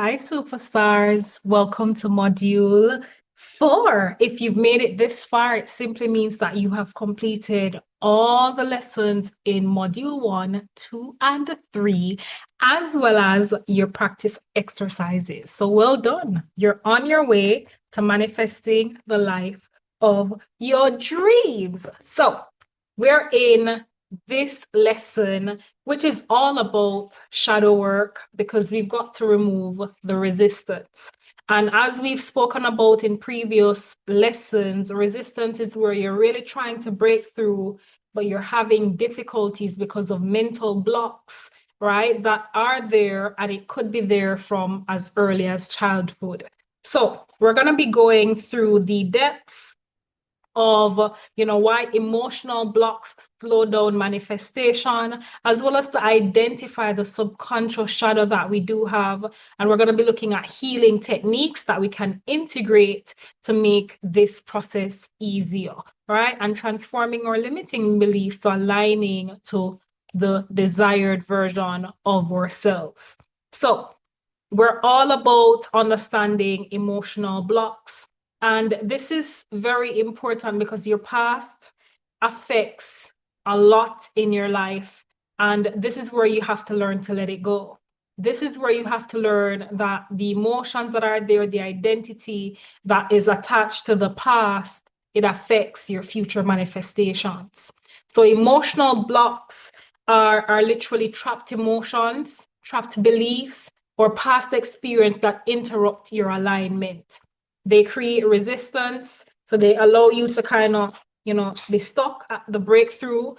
Hi, superstars. Welcome to module 4. If you've made it this far, it simply means that you have completed all the lessons in module 1, 2, and 3, as well as your practice exercises. So well done. You're on your way to manifesting the life of your dreams. So we're in this lesson, which is all about shadow work, because we've got to remove the resistance. And as we've spoken about in previous lessons, resistance is where you're really trying to break through, but you're having difficulties because of mental blocks, right? That are there, and it could be there from as early as childhood. So we're going to be going through the depths of why emotional blocks slow down manifestation, as well as to identify the subconscious shadow that we do have. And we're going to be looking at healing techniques that we can integrate to make this process easier, right? And transforming our limiting beliefs to aligning to the desired version of ourselves. So we're all about understanding emotional blocks. And this is very important because your past affects a lot in your life. And this is where you have to learn to let it go. This is where you have to learn that the emotions that are there, the identity that is attached to the past, it affects your future manifestations. So emotional blocks are literally trapped emotions, trapped beliefs, or past experience that interrupt your alignment. They create resistance, so they allow you to kind of, be stuck at the breakthrough,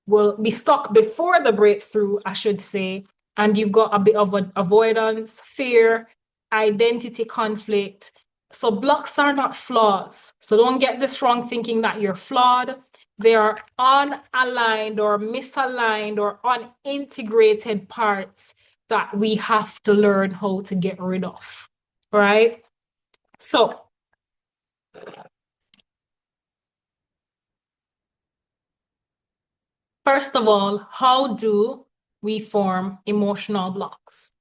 will be stuck before the breakthrough, I should say, and you've got a bit of avoidance, fear, identity conflict. So blocks are not flaws. So don't get this wrong thinking that you're flawed. They are unaligned or misaligned or unintegrated parts that we have to learn how to get rid of, right? So first of all, how do we form emotional blocks?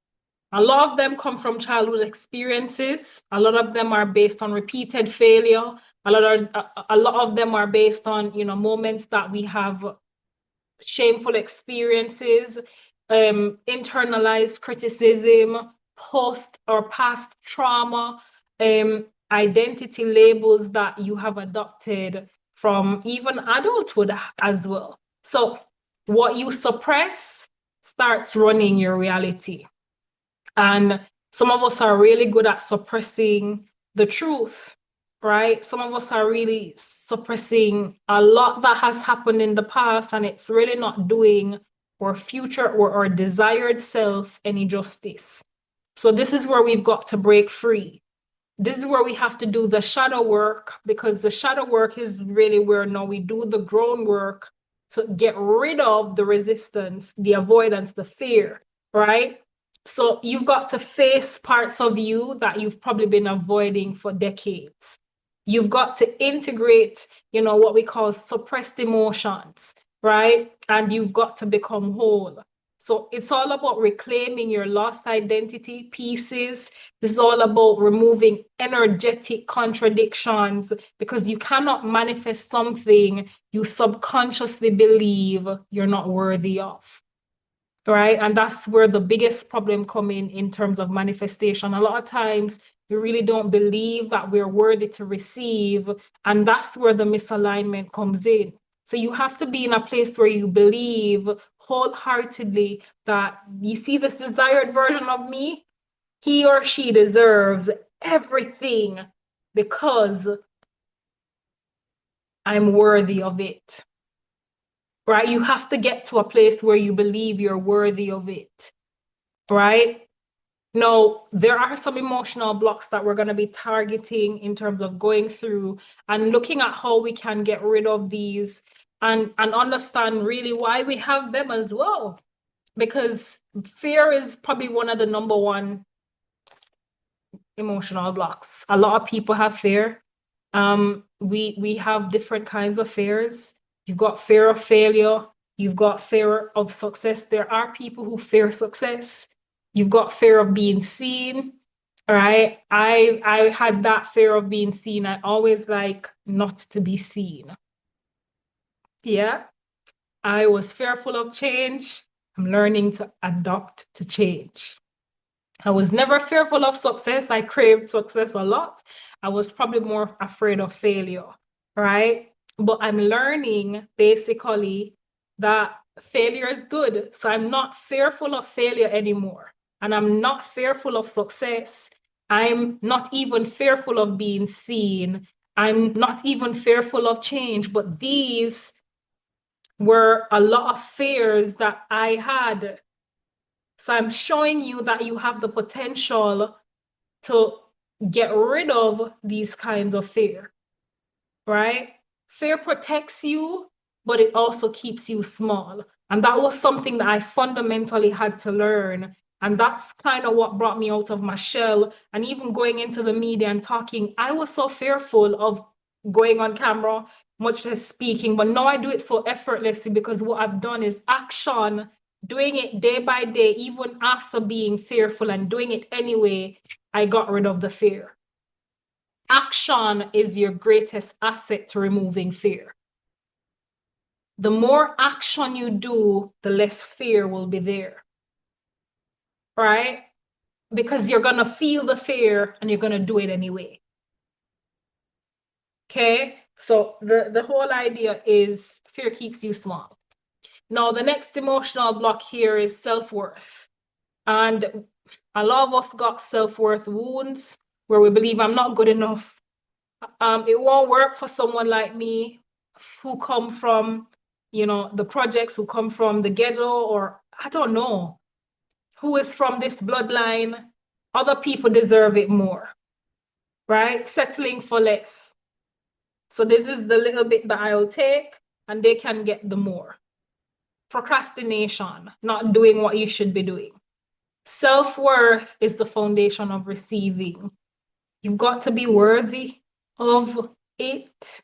A lot of them come from childhood experiences. A lot of them are based on repeated failure. A lot of them are based on, moments that we have shameful experiences, internalized criticism, post or past trauma, identity labels that you have adopted from even adulthood as well. So what you suppress starts running your reality. And some of us are really good at suppressing the truth, right? Some of us are really suppressing a lot that has happened in the past, and it's really not doing our future or our desired self any justice. So this is where we've got to break free. This is where we have to do the shadow work, because the shadow work is really where now we do the groundwork to get rid of the resistance, the avoidance, the fear, right? So you've got to face parts of you that you've probably been avoiding for decades. You've got to integrate, what we call suppressed emotions, right? And you've got to become whole. So it's all about reclaiming your lost identity pieces. This is all about removing energetic contradictions, because you cannot manifest something you subconsciously believe you're not worthy of, right? And that's where the biggest problem come in terms of manifestation. A lot of times we really don't believe that we're worthy to receive, and that's where the misalignment comes in. So you have to be in a place where you believe wholeheartedly that you see this desired version of me, he or she deserves everything because I'm worthy of it, right? You have to get to a place where you believe you're worthy of it, right? No, there are some emotional blocks that we're going to be targeting in terms of going through and looking at how we can get rid of these and understand really why we have them as well. Because fear is probably one of the number one emotional blocks. A lot of people have fear. We have different kinds of fears. You've got fear of failure. You've got fear of success. There are people who fear success. You've got fear of being seen, right? I had that fear of being seen. I always like not to be seen. Yeah. I was fearful of change. I'm learning to adapt to change. I was never fearful of success. I craved success a lot. I was probably more afraid of failure, right? But I'm learning basically that failure is good. So I'm not fearful of failure anymore. And I'm not fearful of success. I'm not even fearful of being seen. I'm not even fearful of change. But these were a lot of fears that I had. So I'm showing you that you have the potential to get rid of these kinds of fear, right? Fear protects you, but it also keeps you small. And that was something that I fundamentally had to learn. And that's kind of what brought me out of my shell. And even going into the media and talking, I was so fearful of going on camera, much less speaking. But now I do it so effortlessly because what I've done is action, doing it day by day, even after being fearful and doing it anyway, I got rid of the fear. Action is your greatest asset to removing fear. The more action you do, the less fear will be there, right? Because you're going to feel the fear and you're going to do it anyway. Okay? So the whole idea is fear keeps you small. Now, the next emotional block here is self-worth. And a lot of us got self-worth wounds where we believe I'm not good enough. It won't work for someone like me who come from, the projects, who come from the ghetto, or I don't know, who is from this bloodline. Other people deserve it more, right? Settling for less. So this is the little bit that I'll take, and they can get the more. Procrastination, not doing what you should be doing. Self-worth is the foundation of receiving. You've got to be worthy of it.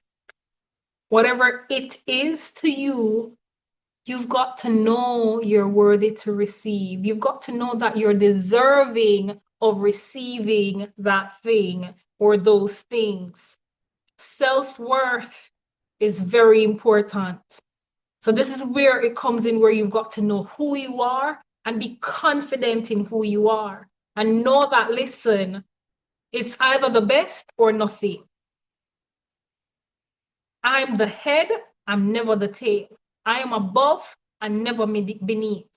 Whatever it is to you, you've got to know you're worthy to receive. You've got to know that you're deserving of receiving that thing or those things. Self-worth is very important. So this is where it comes in, where you've got to know who you are and be confident in who you are and know that, listen, it's either the best or nothing. I'm the head, I'm never the tail. I am above and never beneath.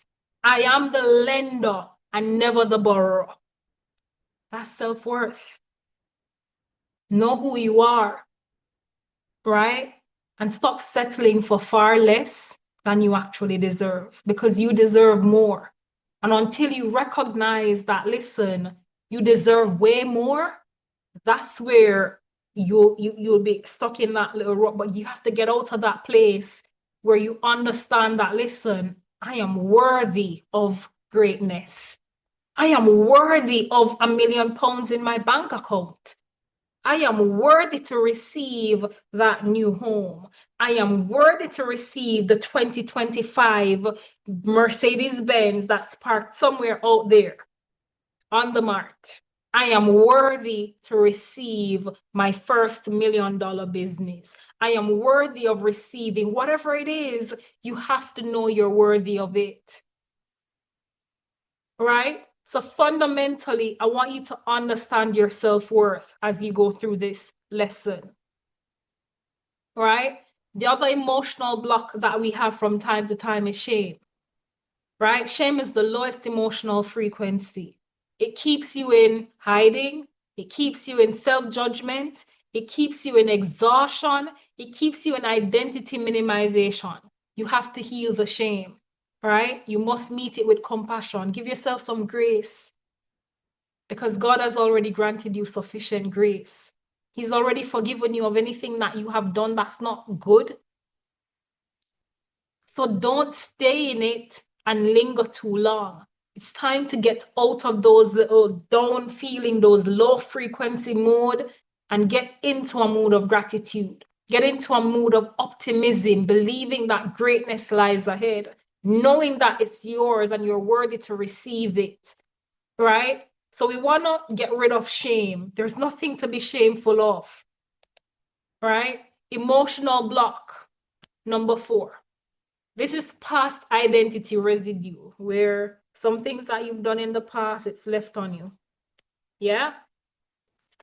I am the lender and never the borrower. That's self-worth. Know who you are, right? And stop settling for far less than you actually deserve, because you deserve more. And until you recognize that, listen, you deserve way more, that's where you'll be stuck in that little rut. But you have to get out of that place where you understand that, listen, I am worthy of greatness. I am worthy of £1 million in my bank account. I am worthy to receive that new home. I am worthy to receive the 2025 Mercedes-Benz that's parked somewhere out there on the mart. I am worthy to receive my first $1 million business. I am worthy of receiving whatever it is. You have to know you're worthy of it. Right? So fundamentally, I want you to understand your self-worth as you go through this lesson. Right? The other emotional block that we have from time to time is shame. Right? Shame is the lowest emotional frequency. It keeps you in hiding. It keeps you in self-judgment. It keeps you in exhaustion. It keeps you in identity minimization. You have to heal the shame, right? You must meet it with compassion. Give yourself some grace, because God has already granted you sufficient grace. He's already forgiven you of anything that you have done that's not good. So don't stay in it and linger too long. It's time to get out of those little down feeling, those low frequency mood, and get into a mood of gratitude. Get into a mood of optimism, believing that greatness lies ahead, knowing that it's yours and you're worthy to receive it. right? So we want to get rid of shame. There's nothing to be shameful of, right? Emotional block, number 4. This is past identity residue, where some things that you've done in the past, it's left on you. Yeah?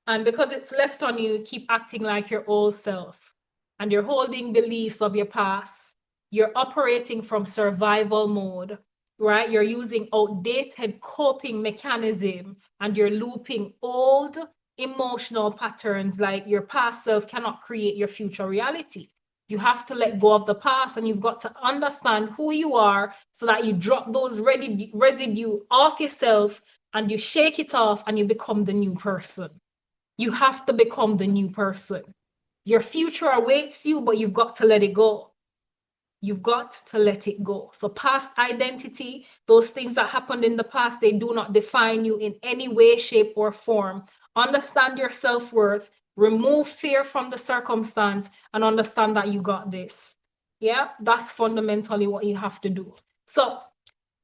And because it's left on you, you keep acting like your old self. And you're holding beliefs of your past. You're operating from survival mode, right? You're using outdated coping mechanism, and you're looping old emotional patterns. Like your past self cannot create your future reality. You have to let go of the past, and you've got to understand who you are so that you drop those residue off yourself and you shake it off and you become the new person. You have to become the new person. Your future awaits you, but you've got to let it go. You've got to let it go. So past identity, those things that happened in the past, they do not define you in any way, shape, or form. Understand your self-worth, remove fear from the circumstance, and understand that you got this. Yeah, that's fundamentally what you have to do. So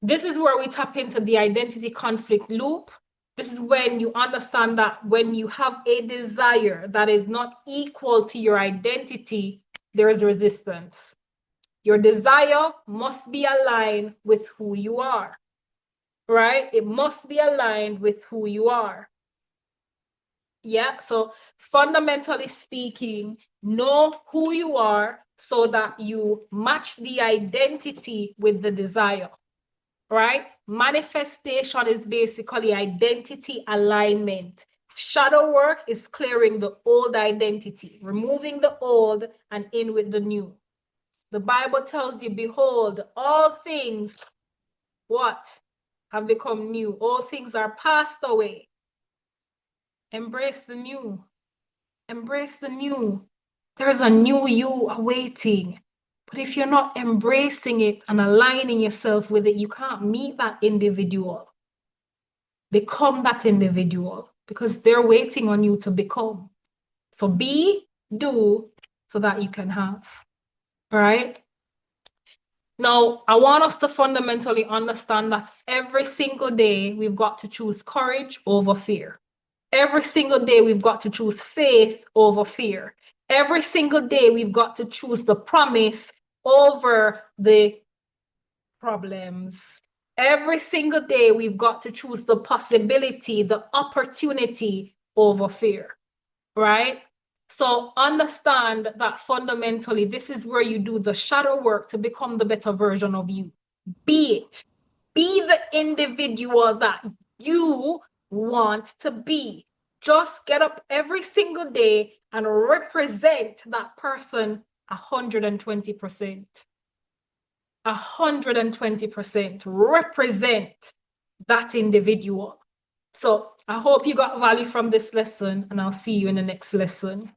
this is where we tap into the identity conflict loop. This is when you understand that when you have a desire that is not equal to your identity, there is resistance. Your desire must be aligned with who you are, right? It must be aligned with who you are. Yeah, so fundamentally speaking, know who you are so that you match the identity with the desire, right? Manifestation is basically identity alignment. Shadow work is clearing the old identity, removing the old and in with the new. The Bible tells you, behold, all things, what? Have become new. All things are passed away. Embrace the new. Embrace the new. There's a new you awaiting. But if you're not embracing it and aligning yourself with it, you can't meet that individual. Become that individual because they're waiting on you to become. So be, do, so that you can have. All right? Now, I want us to fundamentally understand that every single day we've got to choose courage over fear. Every single day we've got to choose faith over fear. Every single day we've got to choose the promise over the problems. Every single day we've got to choose the possibility, the opportunity over fear, right? So understand that fundamentally, this is where you do the shadow work to become the better version of you. Be it. Be the individual that you want to be. Just get up every single day and represent that person 120%. 120%. Represent that individual. So I hope you got value from this lesson, and I'll see you in the next lesson.